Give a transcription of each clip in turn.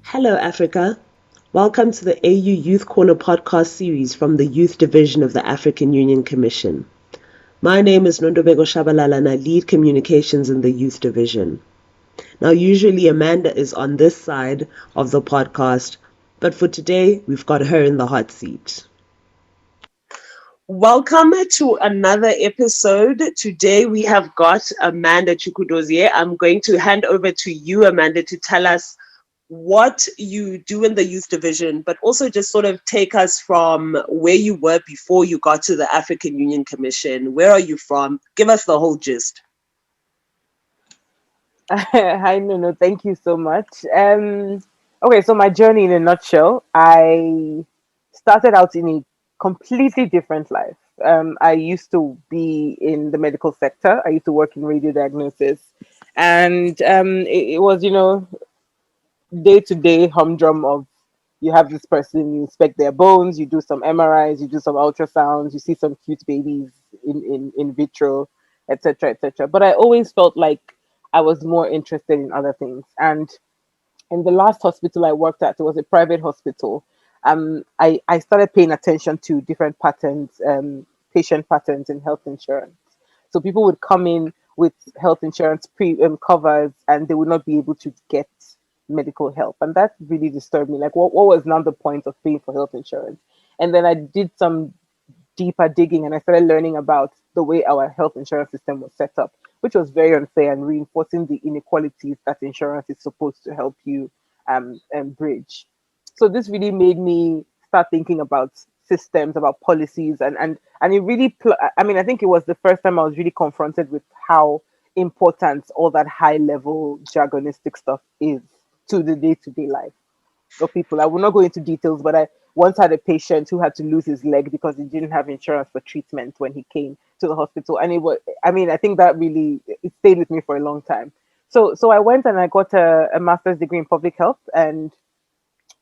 Hello, Africa. Welcome to the AU Youth Corner podcast series from the Youth Division of the African Union Commission. My name is Nontobeko Tshabalala and I lead communications in the Youth Division. Now, usually Amanda is on this side of the podcast, but for today, we've got her in the hot seat. Welcome to another episode. Today we have got Amanda Chukwudozie. I'm going to hand over to you, Amanda, to tell us what you do in the youth division, but also just sort of take us from where you were before you got to the African Union Commission. Where are you from? Give us the whole gist. Hi, Nuno. Thank you so much. Okay, so my journey in a nutshell, I started out in a completely different life. I used to be in the medical sector. I used to work in radio diagnosis, and it was, day to day humdrum of you have this person, you inspect their bones, you do some MRIs, you do some ultrasounds, you see some cute babies in vitro, etc., etc. But I always felt like I was more interested in other things. And in the last hospital I worked at, it was a private hospital. I started paying attention to different patterns, patient patterns in health insurance. So people would come in with health insurance covers, and they would not be able to get medical help, and that really disturbed me. Like, what was now the point of paying for health insurance? And then I did some deeper digging, and I started learning about the way our health insurance system was set up, which was very unfair and reinforcing the inequalities that insurance is supposed to help you bridge. So this really made me start thinking about systems, about policies, and it really. I think it was the first time I was really confronted with how important all that high level jargonistic stuff is to the day-to-day life of people. I will not go into details, but I once had a patient who had to lose his leg because he didn't have insurance for treatment when he came to the hospital. And I think that really, it stayed with me for a long time. So I went and I got a master's degree in public health. And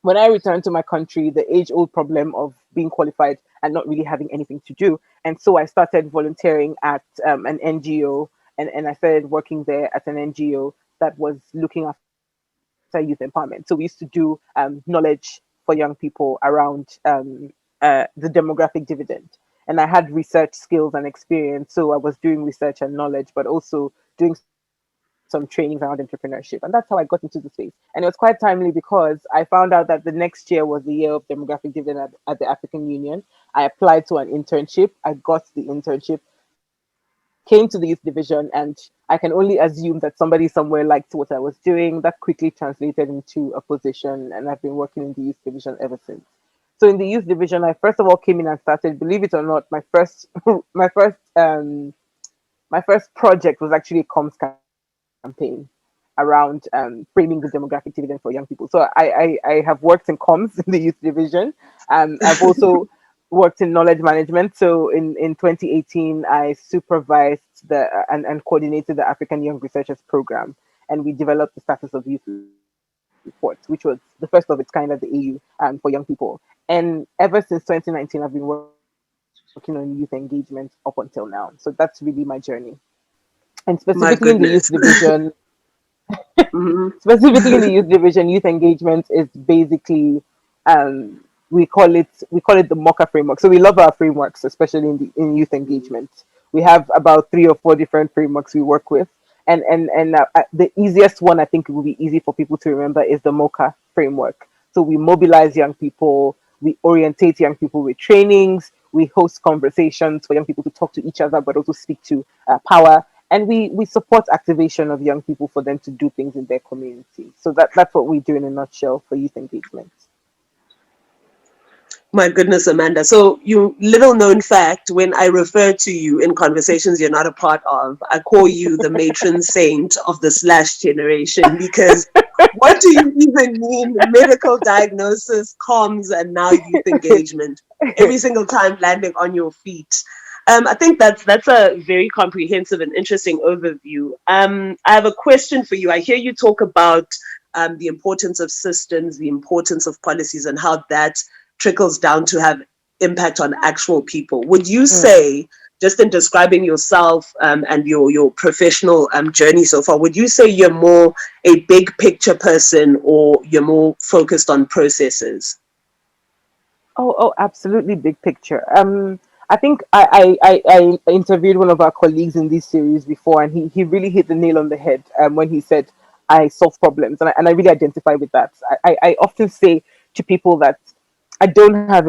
when I returned to my country, the age-old problem of being qualified and not really having anything to do. And so I started volunteering at an NGO, and I started working there at an NGO that was looking after youth empowerment. So we used to do knowledge for young people around the demographic dividend. And I had research skills and experience. So I was doing research and knowledge, but also doing some trainings around entrepreneurship. And that's how I got into the space. And it was quite timely because I found out that the next year was the year of demographic dividend at the African Union. I applied to an internship. I got the internship, came to the youth division, and I can only assume that somebody somewhere liked what I was doing. That quickly translated into a position, and I've been working in the youth division ever since. So in the youth division, I first of all came in and started, believe it or not, my first my first project was actually a comms campaign around framing the demographic dividend for young people. So I have worked in comms in the youth division. I've also worked in knowledge management. So in 2018, I supervised and coordinated the African Young Researchers Program, and we developed the Status of Youth report, which was the first of its kind at the EU for young people. And ever since 2019, I've been working on youth engagement up until now. So that's really my journey. And specifically in the youth division, specifically in the youth division, youth engagement is basically we call it the MOCA framework. So we love our frameworks, especially in youth engagement. We have about 3 or 4 different frameworks we work with, and the easiest one, I think it will be easy for people to remember, is the MOCA framework. So we mobilize young people, we orientate young people with trainings, we host conversations for young people to talk to each other, but also speak to power. And we support activation of young people for them to do things in their community. So that's what we do in a nutshell for youth engagement. My goodness, Amanda. So you little known fact, when I refer to you in conversations you're not a part of, I call you the matron saint of the slash generation, because what do you even mean? Medical diagnosis, comms, and now youth engagement. Every single time landing on your feet. I think that's a very comprehensive and interesting overview. I have a question for you. I hear you talk about the importance of systems, the importance of policies, and how that trickles down to have impact on actual people. Would you say just in describing yourself and your professional journey so far, would you say you're more a big picture person or you're more focused on processes? Oh, absolutely, big picture. I think I interviewed one of our colleagues in this series before, and he really hit the nail on the head when he said, "I solve problems," and I really identify with that. I often say to people that I don't have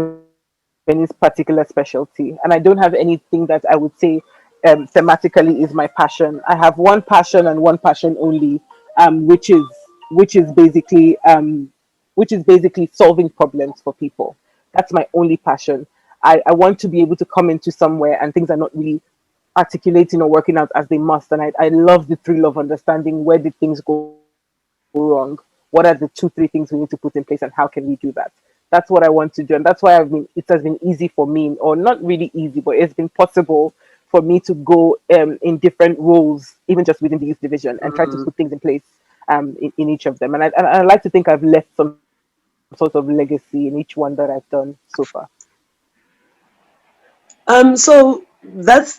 any particular specialty, and I don't have anything that I would say thematically is my passion. I have one passion and one passion only, which is which is basically solving problems for people. That's my only passion. I want to be able to come into somewhere and things are not really articulating or working out as they must. And I love the thrill of understanding where did things go wrong? What are the 2, 3 things we need to put in place and how can we do that? That's what I want to do. And that's why it has been easy for me, or not really easy, but it's been possible for me to go in different roles, even just within the youth division, and try to put things in place in each of them. And I like to think I've left some sort of legacy in each one that I've done so far. So that's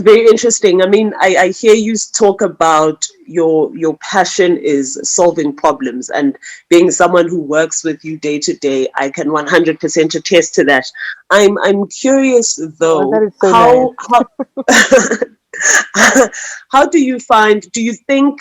very interesting. I mean, I hear you talk about your passion is solving problems, and being someone who works with you day to day, I can 100% attest to that. I'm curious Oh, that though, is so nice. how do you find, do you think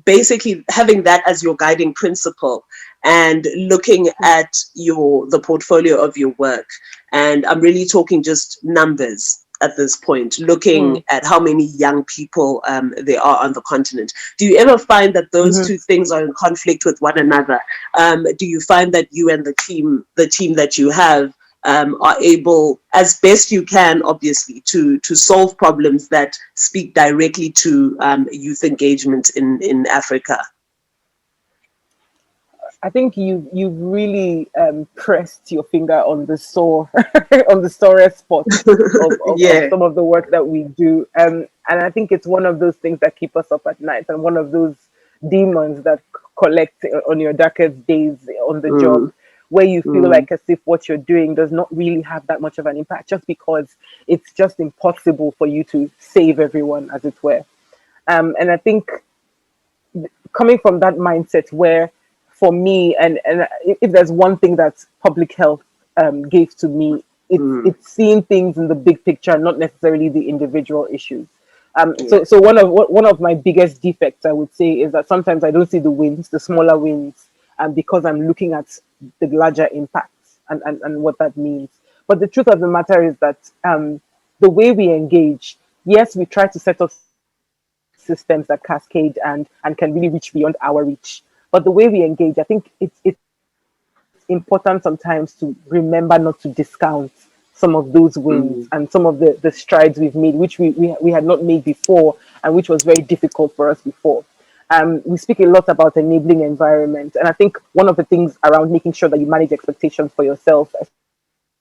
basically having that as your guiding principle and looking at the portfolio of your work, and I'm really talking just numbers at this point, looking Mm. at how many young people there are on the continent, do you ever find that those Hmm. two things are in conflict with one another? Do you find that you and the team that you have are able, as best you can, obviously, to solve problems that speak directly to youth engagement in Africa? I think you've really pressed your finger on the sore on the sorest spot of Yeah. some of the work that we do, and I think it's one of those things that keep us up at night, and one of those demons that collect on your darkest days on the job, Mm, where you feel mm, like as if what you're doing does not really have that much of an impact, just because it's just impossible for you to save everyone, as it were. And I think coming from that mindset where for me, and if there's one thing that public health gave to me, mm, it's seeing things in the big picture, not necessarily the individual issues. yeah. So one of my biggest defects, I would say, is that sometimes I don't see the wins, the smaller wins, because I'm looking at the larger impacts and what that means. But the truth of the matter is that the way we engage, yes, we try to set up systems that cascade and can really reach beyond our reach. But the way we engage, I think it's important sometimes to remember not to discount some of those wins and some of the Mm, strides we've made, which we had not made before, and which was very difficult for us before. We speak a lot about enabling environment, and I think one of the things around making sure that you manage expectations for yourself,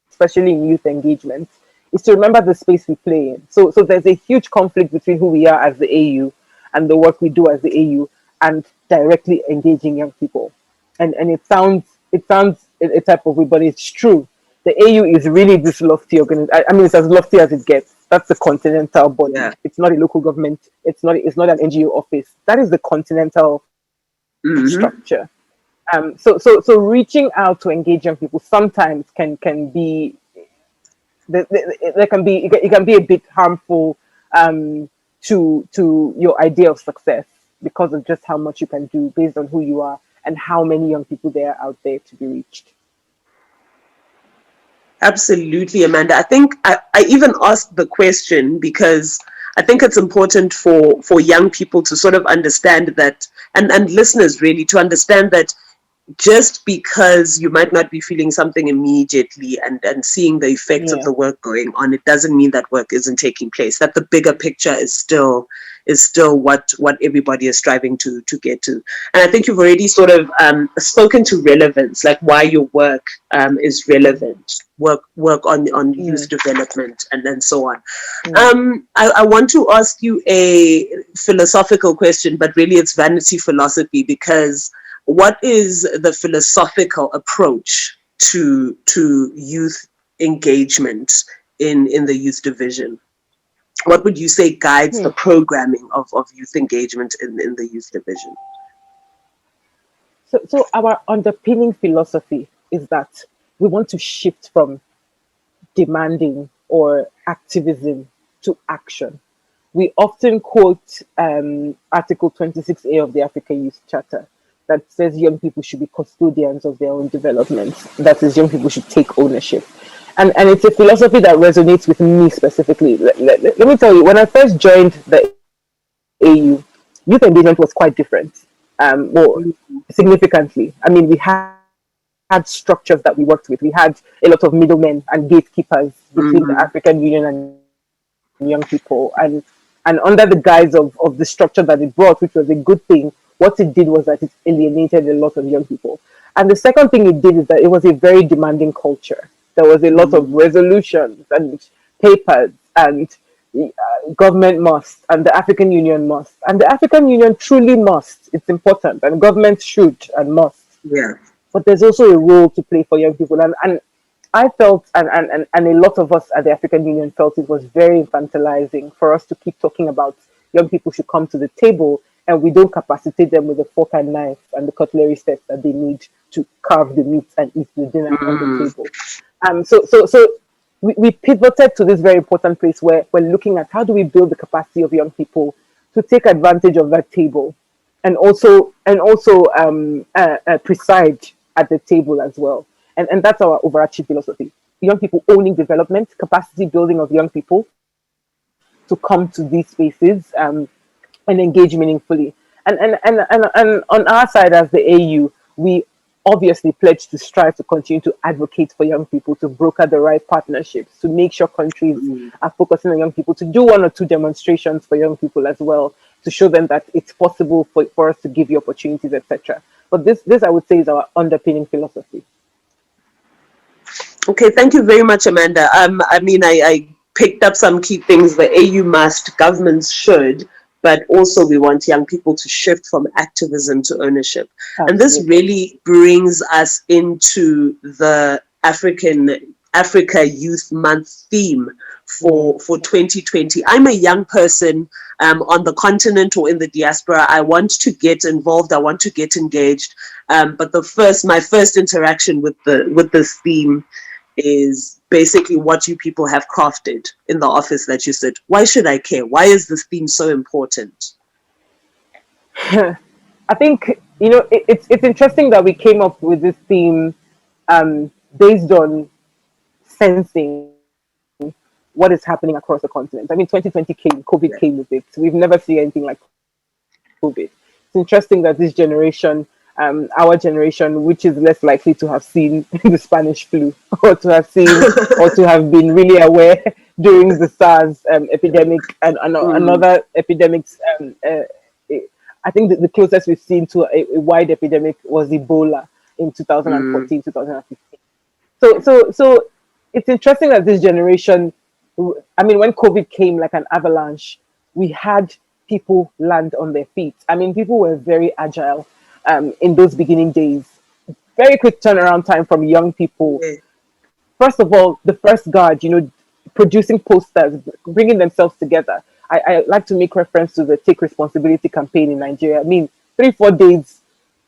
especially in youth engagement, is to remember the space we play in. So there's a huge conflict between who we are as the AU and the work we do as the AU and directly engaging young people. And it sounds a type of way, but it's true. The AU is really this lofty organization. I mean, it's as lofty as it gets. That's the continental body. yeah. It's not a local government. It's not an NGO office. That is the continental structure. Hmm. So reaching out to engage young people sometimes can be there can be it can be a bit harmful to your idea of success because of just how much you can do based on who you are and how many young people there are out there to be reached. Absolutely, Amanda. I think I even asked the question because I think it's important for young people to sort of understand that, and listeners really to understand that just because you might not be feeling something immediately and seeing the effects of Yeah. the work going on, it doesn't mean that work isn't taking place, that the bigger picture is still what everybody is striving to get to. And I think you've already sort of spoken to relevance, like why your work is Mm, relevant, work on youth mm, development and so on. mm, I want to ask you a philosophical question, but really it's vanity philosophy, because what is the philosophical approach to youth engagement in the youth division? What would you say guides the programming of youth engagement in the youth division? So our underpinning philosophy is that we want to shift from demanding or activism to action. We often quote Article 26A of the Africa Youth Charter that says young people should be custodians of their own development. That is, young people should take ownership. And it's a philosophy that resonates with me specifically. Let me tell you, when I first joined the AU, youth engagement was quite different, or significantly. I mean, we had structures that we worked with. We had a lot of middlemen and gatekeepers between the African Union and young people. And under the guise of the structure that it brought, which was a good thing, what it did was that it alienated a lot of young people. And the second thing it did is that it was a very demanding culture. There was a lot of resolutions and papers and government must and the African Union must. And the African Union truly must. It's important. And government should and must. Yeah. But there's also a role to play for young people. And I felt, and a lot of us at the African Union felt it was very infantilizing for us to keep talking about young people should come to the table and we don't capacitate them with the fork and knife and the cutlery sets that they need to carve the meat and eat the dinner on the table. So we pivoted to this very important place where we're looking at how do we build the capacity of young people to take advantage of that table and also preside at the table as well. And that's our overarching philosophy. Young people owning development, capacity building of young people to come to these spaces and engage meaningfully. And on our side as the AU, we obviously pledge to strive to continue to advocate for young people, to broker the right partnerships, to make sure countries are focusing on young people, to do one or two demonstrations for young people as well, to show them that it's possible for us to give you opportunities, etc. But this I would say is our underpinning philosophy. Okay, thank you very much, Amanda. I mean, I picked up some key things. The AU must, governments should, but also we want young people to shift from activism to ownership. Absolutely. And this really brings us into the Africa Youth Month theme for 2020. I'm a young person on the continent or in the diaspora. I want to get involved. I want to get engaged. But my first interaction with this theme is basically what you people have crafted in the office that you said, why should I care? Why is this theme so important? I think, it's interesting that we came up with this theme based on sensing what is happening across the continent. I mean, 2020 came, COVID came with it. We've never seen anything like COVID. It's interesting that this generation, our generation, which is less likely to have seen the Spanish flu or to have been really aware during the SARS epidemic and another epidemics. I think the closest we've seen to a wide epidemic was Ebola in 2014, 2015. So it's interesting that this generation, I mean, when COVID came like an avalanche, we had people land on their feet. I mean, people were very agile in those beginning days. Very quick turnaround time from young people. First of all, the first guard, producing posters, bringing themselves together. I like to make reference to the Take Responsibility campaign in Nigeria. I mean, 3-4 days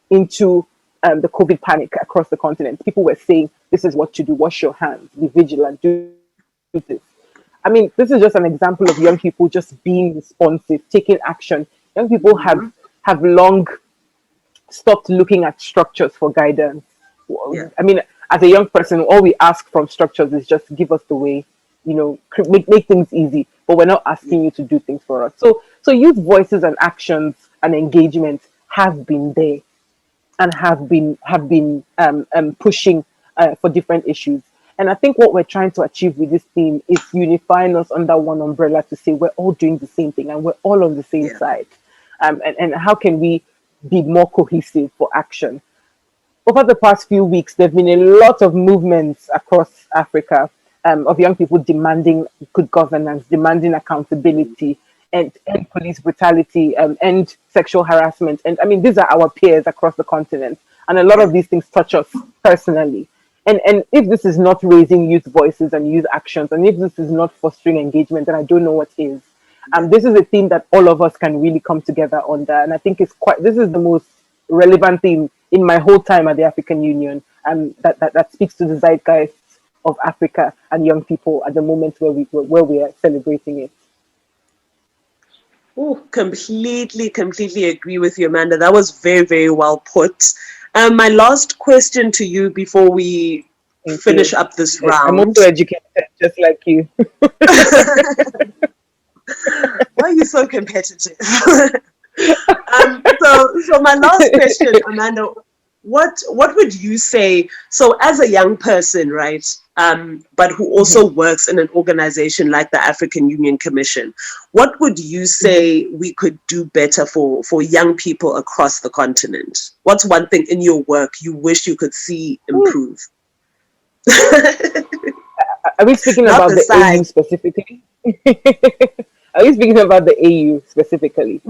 into the COVID panic across the continent, people were saying, this is what to do, wash your hands, be vigilant, do this. I mean, this is just an example of young people just being responsive, taking action. Young people have long stopped looking at structures for guidance. Yeah. I mean, as a young person, all we ask from structures is just give us the way, make things easy, but we're not asking you to do things for us. So youth voices and actions and engagement have been there and have been pushing for different issues. And I think what we're trying to achieve with this theme is unifying us under one umbrella to say we're all doing the same thing and we're all on the same side. And how can we be more cohesive for action? Over the past few weeks, there have been a lot of movements across Africa of young people demanding good governance, demanding accountability, and end police brutality, end sexual harassment. And I mean, these are our peers across the continent. And a lot of these things touch us personally. And if this is not raising youth voices and youth actions, and if this is not fostering engagement, then I don't know what is. Yeah. This is a theme that all of us can really come together on that, and I think this is the most relevant theme in my whole time at the African Union, and that speaks to the zeitgeist of Africa and young people at the moment where we are celebrating it. Oh, completely agree with you, Amanda. That was very, very well put. My last question to you before we Thank finish you. up this I'm round. also educated, just like you. Why are you so competitive? So my last question, Amanda, what would you say? So as a young person, right, but who Mhm, also works in an organization like the African Union Commission, what would you mhm. say we could do better for young people across the continent? What's one thing in your work you wish you could see Ooh, improve? are we speaking Not about the the AU size. specifically? Are we speaking about the AU specifically?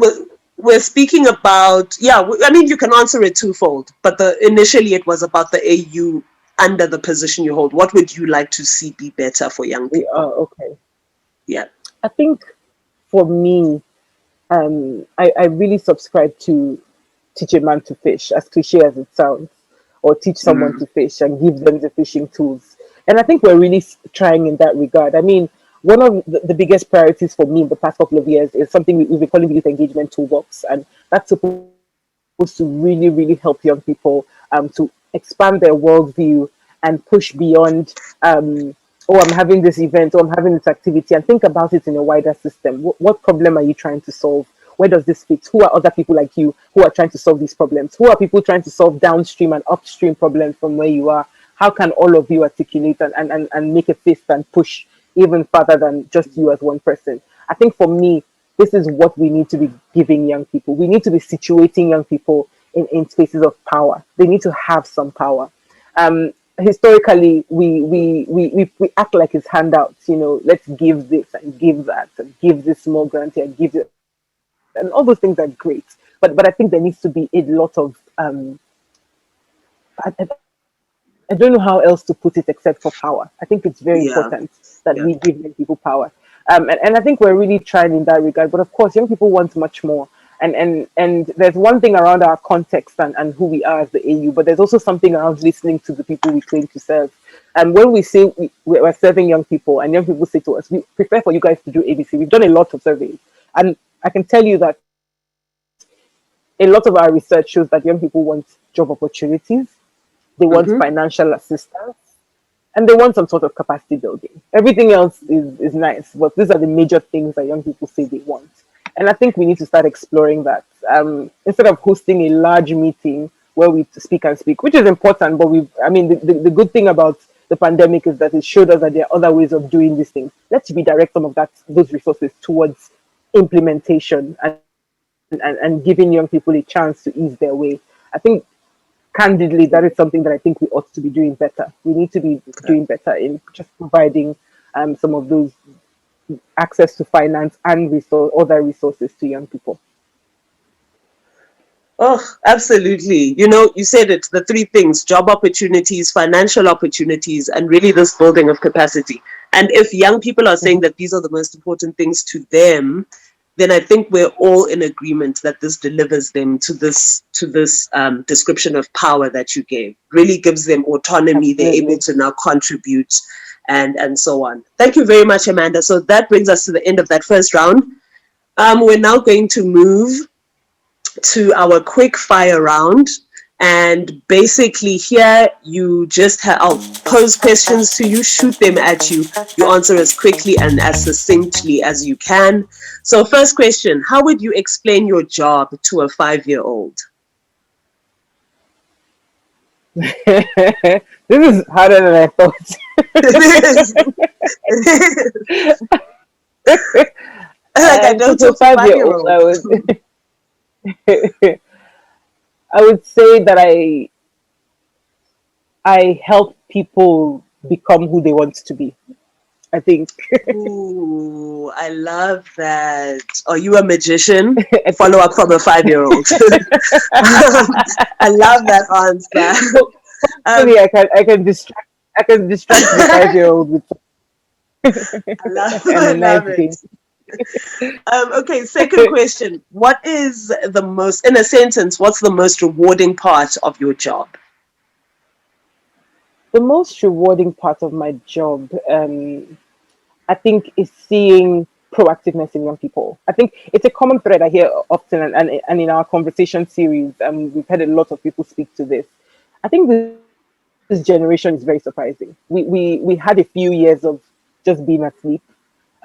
We're speaking about, yeah, I mean, you can answer it twofold, but initially it was about the AU under the position you hold. What would you like to see be better for young people? Okay. Yeah. I think for me, I really subscribe to teach a man to fish, as cliche as it sounds, or teach someone Mm. to fish and give them the fishing tools. And I think we're really trying in that regard. I mean, one of the biggest priorities for me in the past couple of years is something we've been calling youth engagement toolbox, and that's supposed to really, really help young people to expand their worldview and push beyond. Oh, I'm having this event, or I'm having this activity, and think about it in a wider system. What problem are you trying to solve? Where does this fit? Who are other people like you who are trying to solve these problems? Who are people trying to solve downstream and upstream problems from where you are? How can all of you articulate and make a fist and push even further than just you as one person? I think for me, this is what we need to be giving young people. We need to be situating young people in spaces of power. They need to have some power. Historically, we act like it's handouts. Let's give this and give that and give this small grant here and give it, and all those things are great. But I think there needs to be a lot of I don't know how else to put it except for power. I think it's very Yeah. important that Yeah. we give young people power. And I think we're really trying in that regard. But of course, young people want much more. And there's one thing around our context and who we are as the AU, but there's also something around listening to the people we claim to serve. And when we say we're serving young people, and young people say to us, we prefer for you guys to do ABC, we've done a lot of surveys. And I can tell you that a lot of our research shows that young people want job opportunities, they want Mm-hmm. financial assistance, and they want some sort of capacity building. Everything else is nice, but these are the major things that young people say they want. And I think we need to start exploring that. Instead of hosting a large meeting where we speak, which is important, but I mean, the good thing about the pandemic is that it showed us that there are other ways of doing these things. Let's redirect some of those resources towards implementation and giving young people a chance to ease their way. I think candidly, that is something that I think we ought to be doing better. We need to be Okay. doing better in just providing some of those access to finance and other resources to young people. Oh, absolutely. You said it, the three things: job opportunities, financial opportunities, and really this building of capacity. And if young people are saying Mhm. that these are the most important things to them, then I think we're all in agreement that this delivers them to this description of power that you gave. Really gives them autonomy. They're able Absolutely. to now contribute and so on. Thank you very much, Amanda. So that brings us to the end of that first round. We're now going to move to our quick fire round. And basically, here you just I'll pose questions to you, shoot them at you. You answer as quickly and as succinctly as you can. So, first question: how would you explain your job to a 5-year-old? This is harder than I thought. It is. It is. Like I don't To a talk to 5 5 year year old, olds. I would say that I help people become who they want to be. I think. Ooh, I love that. Are you a magician? I think Follow up from a 5-year-old. I love that answer. Um, Hopefully, I can distract the 5-year-old with I love, and I a nice love it. game. Okay, second question. What is the most, in a sentence, what's the most rewarding part of your job? The most rewarding part of my job, I think, is seeing proactiveness in young people. I think it's a common thread I hear often, and in our conversation series, we've had a lot of people speak to this. I think this generation is very surprising. We had a few years of just being asleep.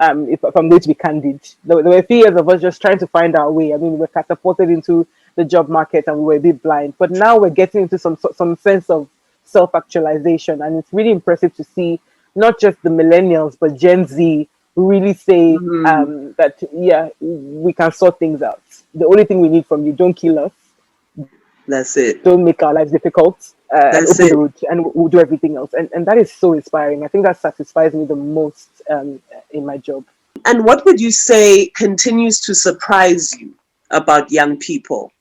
If I'm going to be candid, there were a few years of us just trying to find our way. I mean, we were catapulted into the job market and we were a bit blind, but now we're getting into some sense of self actualization, and it's really impressive to see not just the millennials but Gen Z really say Mm, that yeah, we can sort things out. The only thing we need from you, don't kill us, don't make our that's lives it. difficult, and open the road, That's and it. we'll do everything else. And that is so inspiring. I think that satisfies me the most in my job. And what would you say continues to surprise you about young people?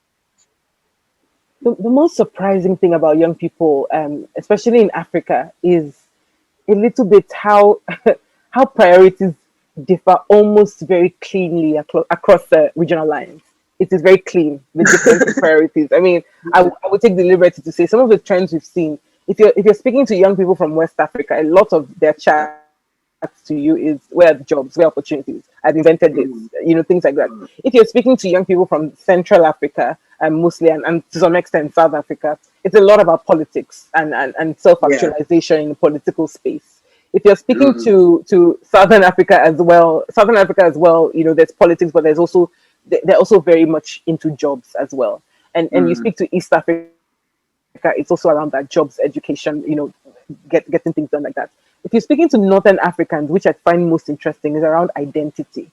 The most surprising thing about young people, especially in Africa, is a little bit how how priorities differ almost very cleanly across the regional lines. It is very clean, the difference in priorities. I mean, I would take the liberty to say some of the trends we've seen. If you're speaking to young people from West Africa, a lot of their chats to you is where are the jobs, where are opportunities. I've invented this, things like that. If you're speaking to young people from Central Africa, mostly, and to some extent South Africa, it's a lot about politics and Yeah. self-actualization in the political space. If you're speaking Mm, to Southern Africa as well, there's politics, but they're also very much into jobs as well. And you mm, speak to East Africa, it's also around that jobs, education, getting things done like that. If you're speaking to Northern Africans, which I find most interesting, is around identity.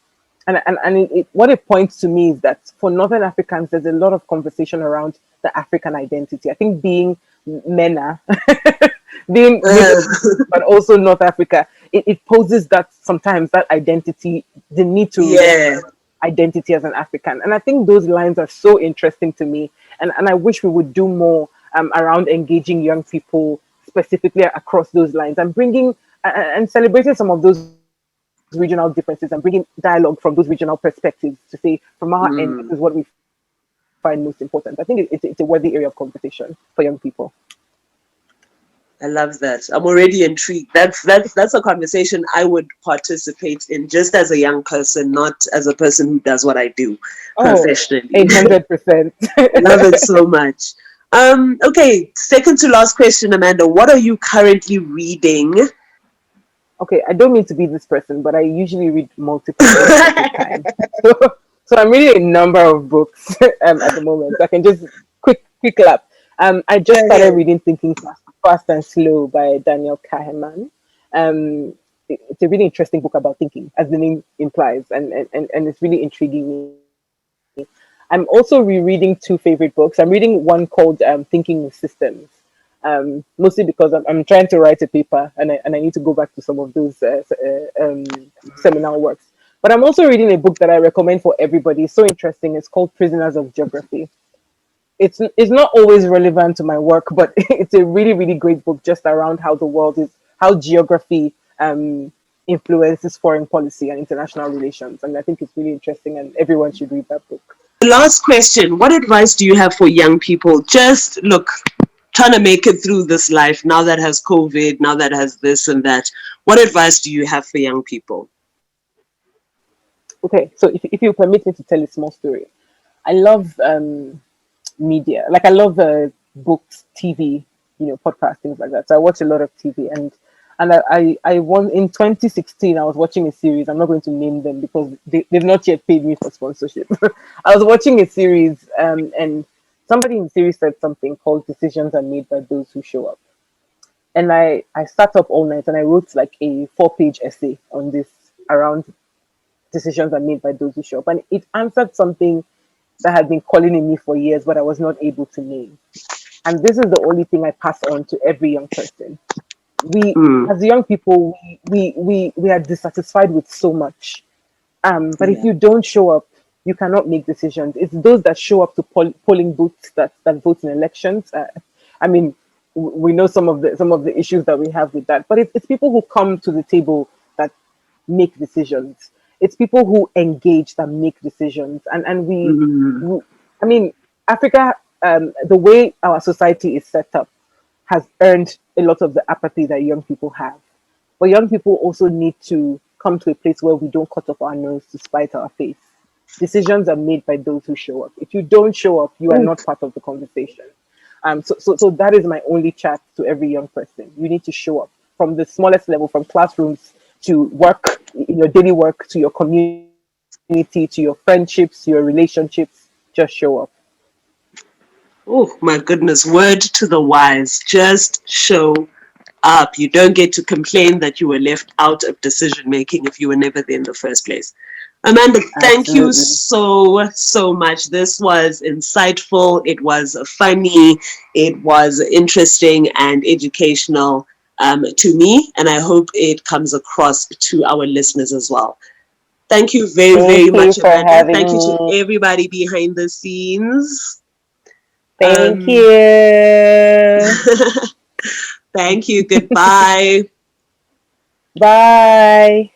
What it points to me is that for Northern Africans, there's a lot of conversation around the African identity. I think being MENA, being uh, Middle East, but also North Africa, it poses that sometimes that identity, the need to yeah. reaffirm identity as an African. And I think those lines are so interesting to me. And I wish we would do more around engaging young people specifically across those lines and bringing and celebrating some of those regional differences and bringing dialogue from those regional perspectives to say, from our end, this is what we Mm. find most important. I think it's a worthy area of conversation for young people. I love that. I'm already intrigued. That's a conversation I would participate in just as a young person, not as a person who does what I do Oh, professionally. 100%. Love it so much. Okay, second to last question, Amanda. What are you currently reading? Okay, I don't mean to be this person, but I usually read multiple books at a time. So, so I'm reading a number of books at the moment. I can just quick lap. I Go just started ahead. reading Thinking Fast and Slow by Daniel Kahneman. It's a really interesting book about thinking, as the name implies, and it's really intriguing me. I'm also rereading two favorite books. I'm reading one called Thinking with Systems, mostly because I'm trying to write a paper, and I need to go back to some of those seminal works. But I'm also reading a book that I recommend for everybody. It's so interesting. It's called Prisoners of Geography. It's not always relevant to my work, but it's a really great book just around how the world is, how geography influences foreign policy and international relations, and I think it's really interesting, and everyone should read that book. The last question. What advice do you have for young people? Just look, trying to make it through this life now that has COVID, now that has this and that. What advice do you have for young people? Okay, so if you permit me to tell a small story, I love media. Like I love books, TV, podcasts, things like that. So I watch a lot of TV, and I won in 2016. I was watching a series. I'm not going to name them because they've not yet paid me for sponsorship. I was watching a series, and somebody in the series said something called "Decisions are made by those who show up." And I sat up all night and I wrote like a 4-page essay on this around decisions are made by those who show up, and it answered something that had been calling in me for years, but I was not able to name. And this is the only thing I pass on to every young person. We, Mm, as young people, we are dissatisfied with so much. But if yeah. you don't show up, you cannot make decisions. It's those that show up to polling booths that vote in elections. I mean, we know some of the issues that we have with that. But it's people who come to the table that make decisions. It's people who engage that make decisions, and Mm. we I mean, Africa, the way our society is set up, has earned a lot of the apathy that young people have. But young people also need to come to a place where we don't cut off our nose to spite our face. Decisions are made by those who show up. If you don't show up, you are Ooh. not part of the conversation. So that is my only chat to every young person. You need to show up from the smallest level, from classrooms to work, in your daily work, to your community, to your friendships, to your relationships. Just show up. Oh my goodness, word to the wise. Just show up. You don't get to complain that you were left out of decision making if you were never there in the first place. Amanda, thank you Absolutely. so much. This was insightful. It was funny. It was interesting and educational to me. And I hope it comes across to our listeners as well. Thank you very, very Thank you much, for Amanda. having Thank you to me. everybody behind the scenes. Thank Um, you. Thank you. Goodbye. Bye.